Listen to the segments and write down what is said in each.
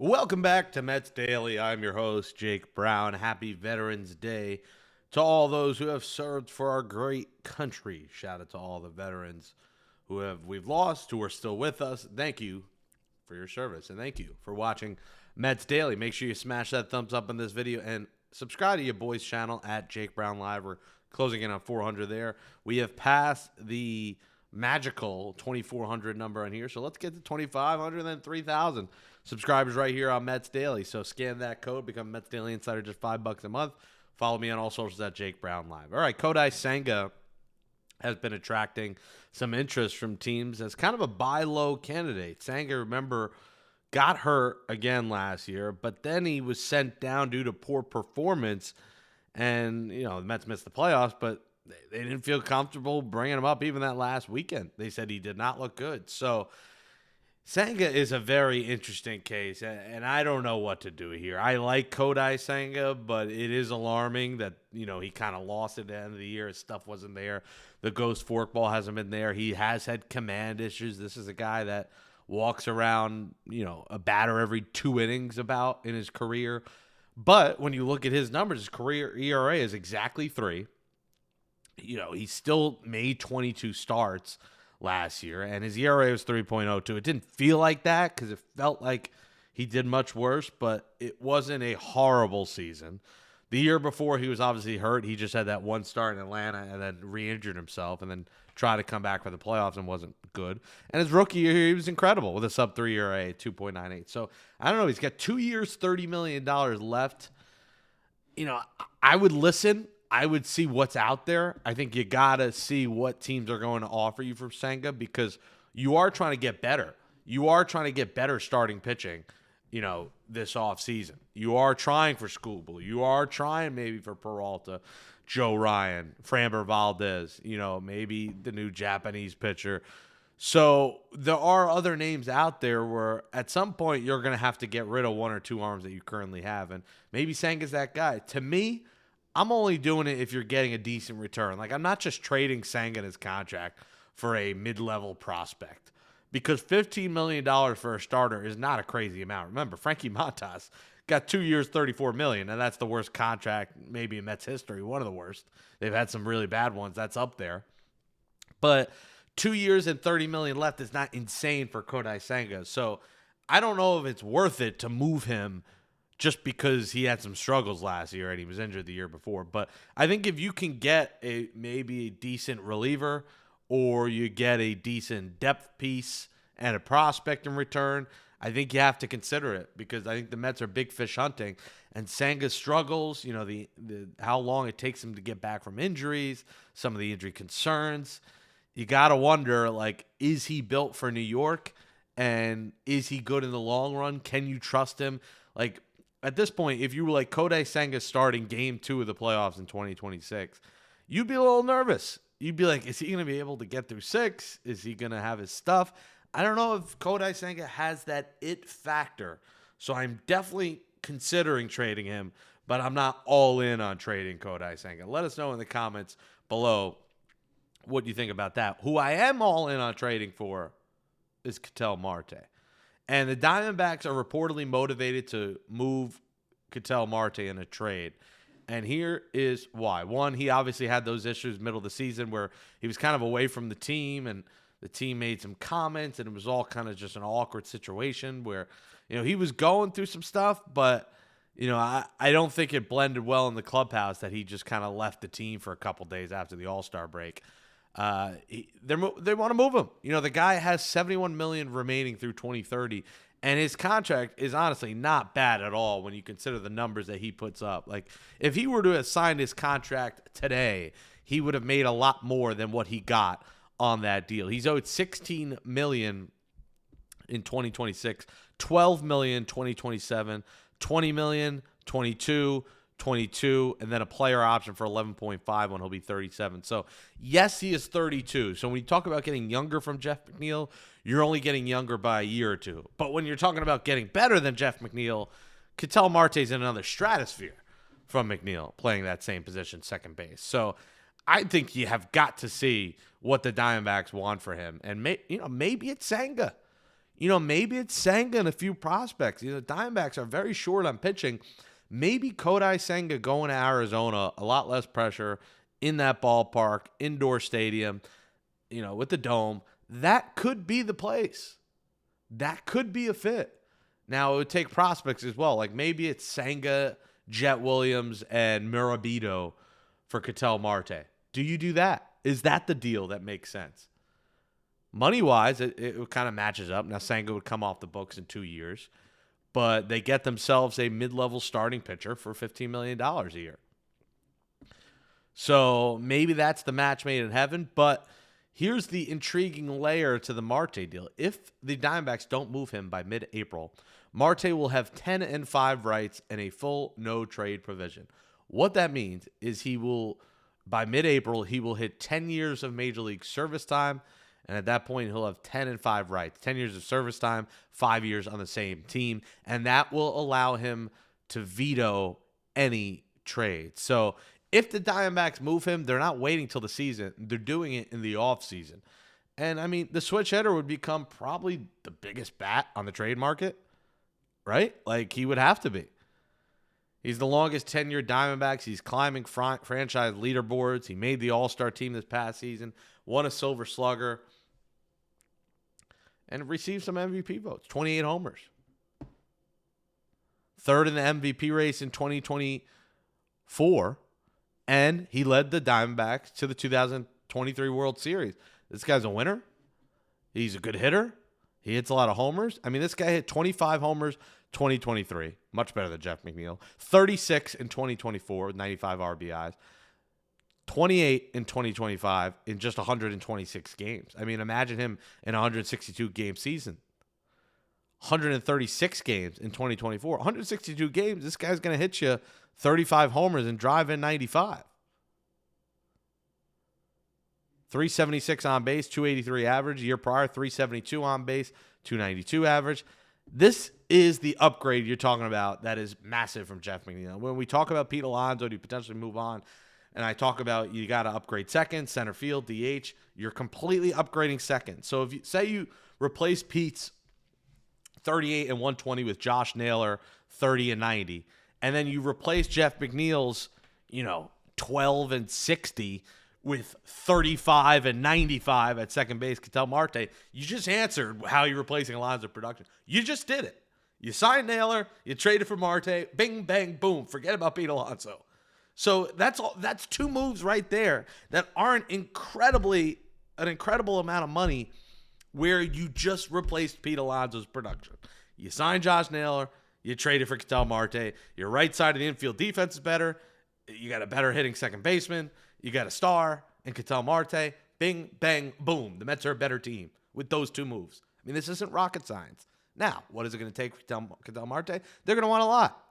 Welcome back to Mets Daily. I'm your host, Jake Brown. Happy Veterans Day to all those who have served for our great country. Shout out to all the veterans we've lost, who are still with us. Thank you for your service, and thank you for watching Mets Daily. Make sure you smash that thumbs up in this video and subscribe to your boys' channel at Jake Brown Live. We're closing in on 400 there. We have passed the magical 2,400 number on here, so let's get to 2,500 and then 3,000 subscribers right here on Mets Daily. So scan that code, become Mets Daily Insider, just $5 a month. Follow me on all socials at Jake Brown Live. All right, Kodai Senga has been attracting some interest from teams as kind of a buy low candidate. Senga, remember, got hurt again last year, but then he was sent down due to poor performance. And, the Mets missed the playoffs, but they didn't feel comfortable bringing him up even that last weekend. They said he did not look good. So Senga is a very interesting case, and I don't know what to do here. I like Kodai Senga, but it is alarming that, he kind of lost at the end of the year. His stuff wasn't there. The ghost forkball hasn't been there. He has had command issues. This is a guy that walks around, a batter every 2 innings about in his career. But when you look at his numbers, his career ERA is exactly 3. He still made 22 starts last year, and his ERA was 3.02. It didn't feel like that because it felt like he did much worse, but it wasn't a horrible season. The year before, he was obviously hurt. He just had that one start in Atlanta and then re-injured himself and then tried to come back for the playoffs and wasn't good. And his rookie year, he was incredible with a sub-3 ERA, 2.98. So, I don't know. He's got 2 years, $30 million left. I would listen. I would see what's out there. I think you got to see what teams are going to offer you for Senga because you are trying to get better. You are trying to get better starting pitching, this offseason. You are trying for Skubal. You are trying maybe for Peralta, Joe Ryan, Framber Valdez, maybe the new Japanese pitcher. So there are other names out there where at some point you're going to have to get rid of 1 or 2 arms that you currently have. And maybe Senga's that guy. To me, I'm only doing it if you're getting a decent return. Like, I'm not just trading Senga in his contract for a mid-level prospect because $15 million for a starter is not a crazy amount. Remember, Frankie Montas got 2 years, $34 million, and that's the worst contract maybe in Mets history, one of the worst. They've had some really bad ones. That's up there. But 2 years and $30 million left is not insane for Kodai Senga. So I don't know if it's worth it to move him just because he had some struggles last year and he was injured the year before. But I think if you can get maybe a decent reliever or you get a decent depth piece and a prospect in return, I think you have to consider it because I think the Mets are big fish hunting. And Senga's struggles, the how long it takes him to get back from injuries, some of the injury concerns. You got to wonder, is he built for New York? And is he good in the long run? Can you trust him? At this point, if you were like Kodai Senga starting game 2 of the playoffs in 2026, you'd be a little nervous. You'd be like, is he going to be able to get through 6? Is he going to have his stuff? I don't know if Kodai Senga has that it factor. So I'm definitely considering trading him, but I'm not all in on trading Kodai Senga. Let us know in the comments below what you think about that. Who I am all in on trading for is Ketel Marte. And the Diamondbacks are reportedly motivated to move Ketel Marte in a trade. And here is why. One, he obviously had those issues middle of the season where he was kind of away from the team and the team made some comments and it was all kind of just an awkward situation where, he was going through some stuff, but, I don't think it blended well in the clubhouse that he just kind of left the team for a couple days after the All-Star break. They want to move him. The guy has $71 million remaining through 2030, and his contract is honestly not bad at all when you consider the numbers that he puts up. If he were to have signed his contract today, he would have made a lot more than what he got on that deal. He's owed $16 million in 2026, $12 million 2027, $20 million 22, and then a player option for 11.5 when he'll be 37. So, yes, he is 32. So, when you talk about getting younger from Jeff McNeil, you're only getting younger by a year or two. But when you're talking about getting better than Jeff McNeil, Ketel Marte's in another stratosphere from McNeil playing that same position, second base. So, I think you have got to see what the Diamondbacks want for him. And maybe it's Senga. maybe it's Senga and a few prospects. The Diamondbacks are very short on pitching. Maybe Kodai Senga going to Arizona, a lot less pressure in that ballpark, indoor stadium, with the dome. That could be the place. That could be a fit. Now, it would take prospects as well. Like maybe it's Senga, Jet Williams, and Murabito for Ketel Marte. Do you do that? Is that the deal that makes sense? Money-wise, it kind of matches up. Now, Senga would come off the books in 2 years, but they get themselves a mid-level starting pitcher for $15 million a year. So maybe that's the match made in heaven, but here's the intriguing layer to the Marte deal. If the Diamondbacks don't move him by mid-April, Marte will have 10-5 rights and a full no-trade provision. What that means is by mid-April, he will hit 10 years of Major League service time, and at that point, he'll have 10-5 rights, 10 years of service time, 5 years on the same team, and that will allow him to veto any trade. So if the Diamondbacks move him, they're not waiting till the season. They're doing it in the offseason. And, the switch hitter would become probably the biggest bat on the trade market, right? Like, he would have to be. He's the longest tenured Diamondbacks. He's climbing franchise leaderboards. He made the All-Star team this past season, won a Silver Slugger, and received some MVP votes, 28 homers. Third in the MVP race in 2024, and he led the Diamondbacks to the 2023 World Series. This guy's a winner. He's a good hitter. He hits a lot of homers. This guy hit 25 homers 2023, much better than Jeff McNeil. 36 in 2024 with 95 RBIs. 28 in 2025 in just 126 games. Imagine him in a 162-game season. 136 games in 2024. 162 games, this guy's going to hit you 35 homers and drive in 95. 376 on base, 283 average. Year prior, 372 on base, 292 average. This is the upgrade you're talking about that is massive from Jeff McNeil. When we talk about Pete Alonso to potentially move on, and I talk about you got to upgrade second, center field, DH, you're completely upgrading second. So if you say you replace Pete's 38 and 120 with Josh Naylor, 30 and 90, and then you replace Jeff McNeil's, 12 and 60 with 35 and 95 at second base, Ketel Marte, you just answered how you're replacing Alonso production. You just did it. You signed Naylor, you traded for Marte, bing, bang, boom. Forget about Pete Alonso. So that's all. That's two moves right there that aren't an incredible amount of money where you just replaced Pete Alonso's production. You signed Josh Naylor, you traded for Ketel Marte. Your right side of the infield defense is better. You got a better hitting second baseman. You got a star in Ketel Marte. Bing, bang, boom. The Mets are a better team with those two moves. This isn't rocket science. Now, what is it going to take for Ketel Marte? They're going to want a lot.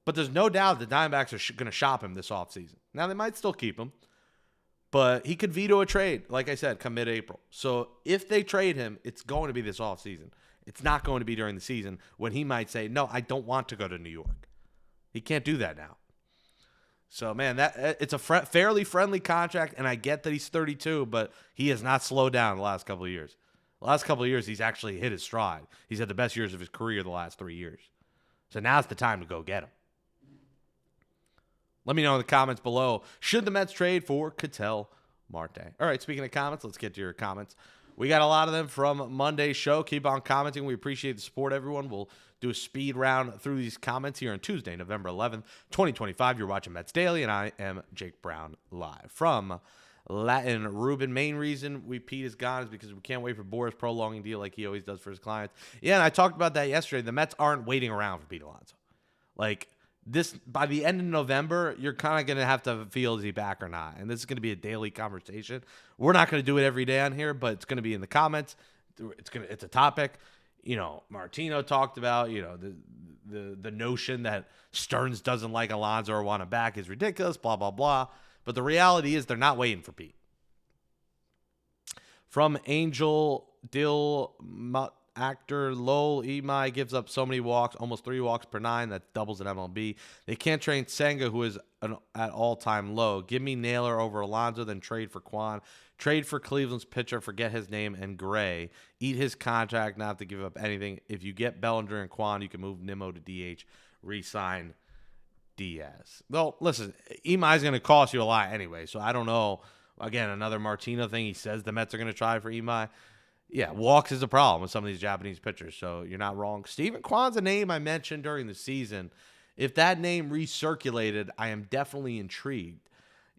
But there's no doubt the Diamondbacks are going to shop him this offseason. Now, they might still keep him, but he could veto a trade, like I said, come mid-April. So if they trade him, it's going to be this offseason. It's not going to be during the season when he might say, no, I don't want to go to New York. He can't do that now. So, man, it's a fairly friendly contract, and I get that he's 32, but he has not slowed down the last couple of years. The last couple of years, he's actually hit his stride. He's had the best years of his career the last 3 years. So now's the time to go get him. Let me know in the comments below, should the Mets trade for Ketel Marte? All right, speaking of comments, let's get to your comments. We got a lot of them from Monday's show. Keep on commenting. We appreciate the support, everyone. We'll do a speed round through these comments here on Tuesday, November 11th, 2025. You're watching Mets Daily, and I am Jake Brown live from Latin Ruben. Main reason Pete is gone is because we can't wait for Boris prolonging deal like he always does for his clients. Yeah, and I talked about that yesterday. The Mets aren't waiting around for Pete Alonso. By the end of November, you're kind of going to have to feel is he back or not. And this is going to be a daily conversation. We're not going to do it every day on here, but it's going to be in the comments. It's a topic. Martino talked about, the notion that Stearns doesn't like Alonso or want him back is ridiculous, blah, blah, blah. But the reality is they're not waiting for Pete. From Angel Dill Actor Lowell Imai gives up so many walks, almost 3 walks per 9. That doubles an MLB. They can't trade Senga, who is at all-time low. Give me Naylor over Alonso, then trade for Quan. Trade for Cleveland's pitcher, forget his name, and Gray. Eat his contract, not to give up anything. If you get Bellinger and Kwan, you can move Nimmo to DH, re-sign Diaz. Well, listen, Imai's going to cost you a lot anyway, so I don't know. Again, another Martino thing. He says the Mets are going to try for Imai. Yeah, walks is a problem with some of these Japanese pitchers, so you're not wrong. Steven Kwan's a name I mentioned during the season. If that name recirculated, I am definitely intrigued.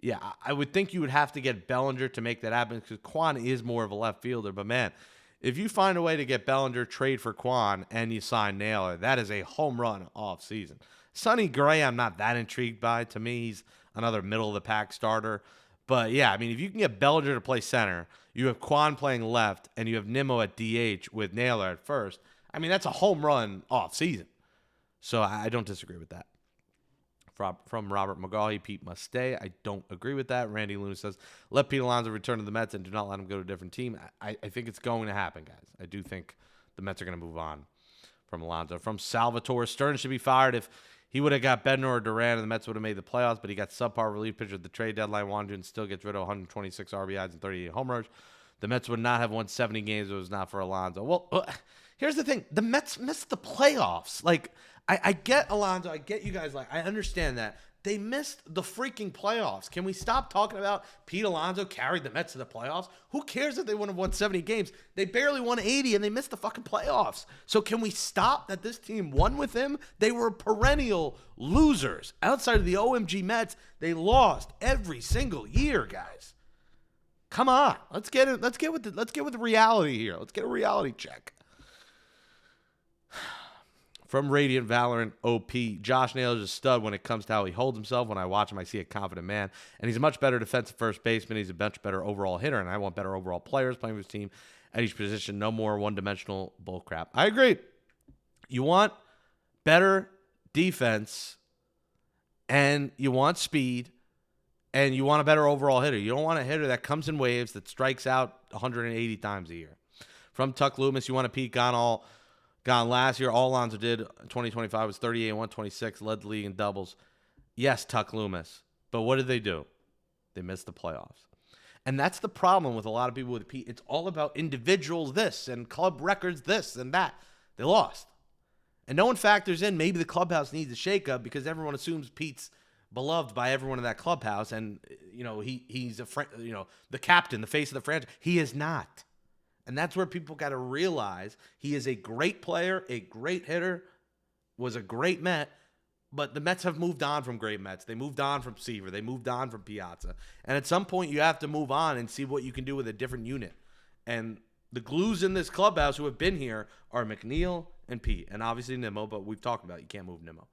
Yeah, I would think you would have to get Bellinger to make that happen because Kwan is more of a left fielder. But, man, if you find a way to get Bellinger, trade for Kwan, and you sign Naylor, that is a home run offseason. Sonny Gray, I'm not that intrigued by. To me, he's another middle-of-the-pack starter. But, yeah, I mean, if you can get Bellinger to play center, you have Kwan playing left, and you have Nimmo at DH with Naylor at first, I mean, that's a home run offseason. So I don't disagree with that. From Robert McGaughy, Pete must stay. I don't agree with that. Randy Luna says, let Pete Alonso return to the Mets and do not let him go to a different team. I think it's going to happen, guys. I do think the Mets are going to move on from Alonso. From Salvatore, Stern should be fired. If he would have got Bednar or Duran, and the Mets would have made the playoffs, but he got subpar relief pitcher at the trade deadline, wanted to, and still gets rid of 126 RBIs and 38 homers. The Mets would not have won 70 games if it was not for Alonso. Well, here's the thing. The Mets missed the playoffs. Like, I get Alonso. I get you guys. Like, I understand that. They missed the freaking playoffs. Can we stop talking about Pete Alonso carried the Mets to the playoffs? Who cares if they wouldn't have won 70 games? They barely won 80, and they missed the fucking playoffs. So can we stop that this team won with him? They were perennial losers. Outside of the OMG Mets, they lost every single year, guys. Come on. Let's get with the reality here. Let's get a reality check. From Radiant Valorant OP, Josh Naylor is a stud when it comes to how he holds himself. When I watch him, I see a confident man. And he's a much better defensive first baseman. He's a much better overall hitter. And I want better overall players playing with his team at each position. No more one-dimensional bullcrap. I agree. You want better defense, and you want speed, and you want a better overall hitter. You don't want a hitter that comes in waves, that strikes out 180 times a year. From Tuck Loomis, you want a Pete gone last year. All Alonso did in 2025 was 38 and 126, led the league in doubles. Yes, Tuck Loomis. But what did they do? They missed the playoffs. And that's the problem with a lot of people with Pete. It's all about individuals this and club records this and that. They lost. And no one factors in maybe the clubhouse needs a shakeup because everyone assumes Pete's beloved by everyone in that clubhouse. And, he's the captain, the face of the franchise. He is not. And that's where people got to realize he is a great player, a great hitter, was a great Met, but the Mets have moved on from great Mets. They moved on from Seaver. They moved on from Piazza. And at some point, you have to move on and see what you can do with a different unit. And the glues in this clubhouse who have been here are McNeil and Pete, and obviously Nimmo, but we've talked about it. You can't move Nimmo.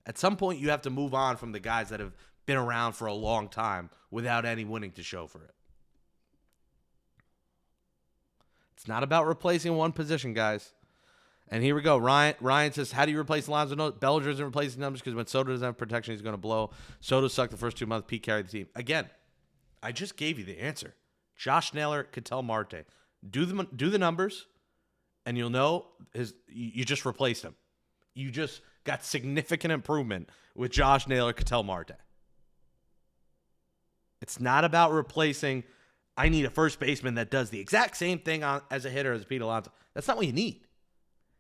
At some point, you have to move on from the guys that have been around for a long time without any winning to show for it. It's not about replacing one position, guys. And here we go. Ryan says, how do you replace Alonso? No, Bellinger isn't replacing numbers because when Soto doesn't have protection, he's going to blow. Soto sucked the first 2 months. Pete carried the team. Again, I just gave you the answer. Josh Naylor, Ketel Marte. Do the numbers, and you'll know you just replaced him. You just got significant improvement with Josh Naylor, Ketel Marte. It's not about replacing. I need a first baseman that does the exact same thing as a hitter as Pete Alonso. That's not what you need.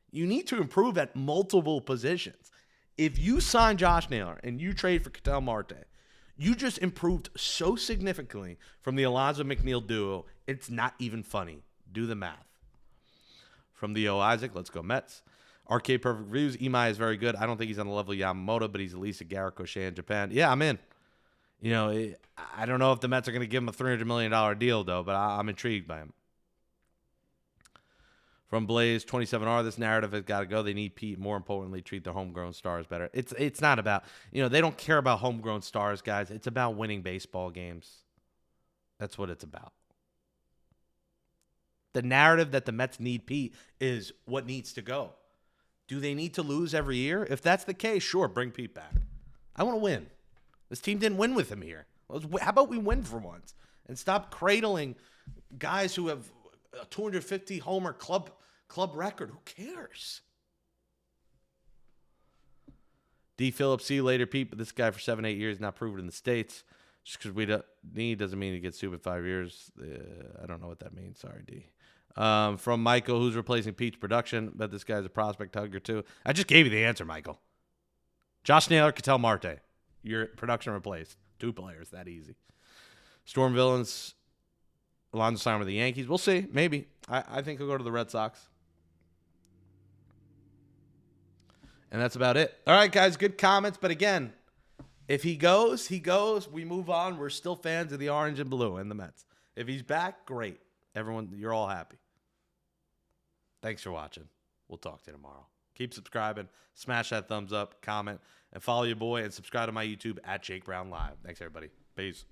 You need to improve at multiple positions. If you sign Josh Naylor and you trade for Ketel Marte, you just improved so significantly from the Alonso-McNeil duo, it's not even funny. Do the math. From the O. Isaac, let's go Mets. Arcade Perfect Reviews, Imai is very good. I don't think he's on the level of Yamamoto, but he's at least a Garrett Crochet in Japan. Yeah, I'm in. I don't know if the Mets are going to give him a $300 million deal, though, but I'm intrigued by him. From Blaze 27R, this narrative has got to go. They need Pete. More importantly, treat their homegrown stars better. It's not about, they don't care about homegrown stars, guys. It's about winning baseball games. That's what it's about. The narrative that the Mets need Pete is what needs to go. Do they need to lose every year? If that's the case, sure, bring Pete back. I want to win. This team didn't win with him here. How about we win for once and stop cradling guys who have a 250 homer club record? Who cares? D. Phillips, see you later, Pete. But this guy for 7-8 years not proven in the States. Just because we don't need doesn't mean he gets stupid 5 years. I don't know what that means. Sorry, D. From Michael, who's replacing Peach Production. Bet this guy's a prospect hugger, too. I just gave you the answer, Michael. Josh Naylor, Ketel Marte. Your production replaced. 2 players. That easy. Storm Villains, Alonzo Stein with the Yankees. We'll see. Maybe. I think he'll go to the Red Sox. And that's about it. All right, guys. Good comments. But again, if he goes, he goes. We move on. We're still fans of the orange and blue and the Mets. If he's back, great. Everyone, you're all happy. Thanks for watching. We'll talk to you tomorrow. Keep subscribing. Smash that thumbs up, comment, and follow your boy and subscribe to my YouTube at Jake Brown Live. Thanks, everybody. Peace.